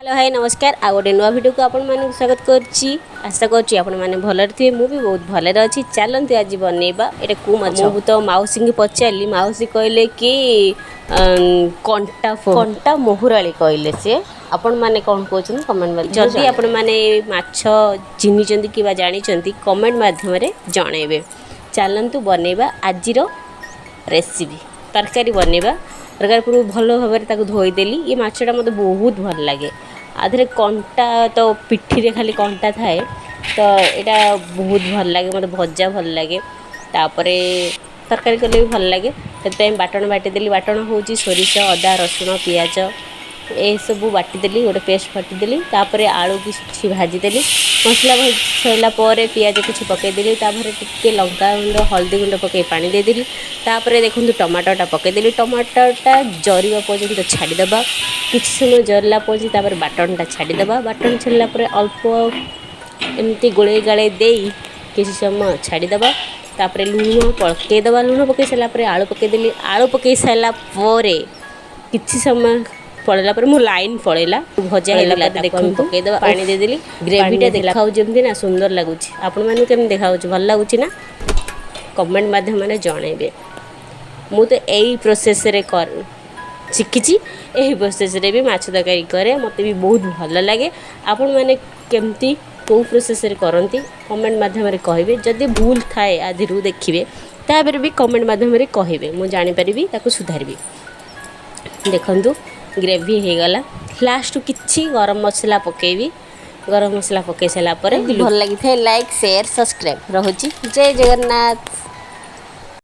Hello hi नमस्कार आ गोटे नुआ भिडियो को आपण मानक स्वागत करछि। आशा करछि आपण माने भलर थे मु भी बहुत भलर अछि। चलंतु आज बनेबा एटा को माछ मु तो माउसी के पचारली माउसी कहले कि कंटा मोहुराली कहले से आपण माने कोन कहछन कमेंट में जल्दी आपण माने माछ चिन्हि चंदी कि जानि चंदी कमेंट माध्यम रे जणेबे। चलंतु बनेबा आजिरो रेसिपी तरकारी बनेबा। तरकारी पूर्व भल भाव धोईदेली ये मछटा मत बहुत भल लगे आधे कंटा तो पिठी रे खाली कंटा थाए तो यहाँ बहुत भल लगे मत भजा भल लगे तापरे तरकारी कले भी भल लगे से बाटण बाटिदेली बाटण हूँ सोरिष अदा रसुण पियाज ए सब बाटिदेली गोटे पेस्ट बाटिदेली तापर आलू किसी भाजीदेली मसला भाजी सरला पियाज किसी पकईदेली टिके लंका गुंड हल्दी गुंड पकई पानी देदेली तापर देखो टमाटोटा पकईदेली टमाटोटा जरिवा पर्यंत छाड़ीदबा किसी समय जरला पर्यंत बाटनटा छाड़ीदबा बाटन छाड़ला अल्प एमती गोले गाले दे किसी समय छाड़ीदबा तापर लुण पकईदबा लुण पकई सारापर आलू पकईदेली आलू पकई सारा किसी समय पड़ेला पर मु लाइन पड़ेला भजा है देखो पकईदबा पानी देदेली ग्रेवीटा देखा जमी ना सुंदर लगुच आपण मैंने केम देखा भल लगुच ना कमेंट माध्यम जणेबे। मु तो यही प्रोसेस रे कर शिखी यही प्रोसेस रे भी माछ तरकारी करे मत भी बहुत भल लगे। आपण मैंने केमती कौ प्रोसेस रे करती कमेंट माध्यम कहे जदि भूल थाए आधि देखिए तापर भी कमेंट माध्यम कहे मुझे जानीपरि ताको सुधारबी। देखंतु ग्रेवी हो गला लास्ट किछि गरम मसला पकेबी गरम मसला पकई सारा भल लगी थे लाइक शेयर सब्सक्राइब रहुची। जय जगन्नाथ।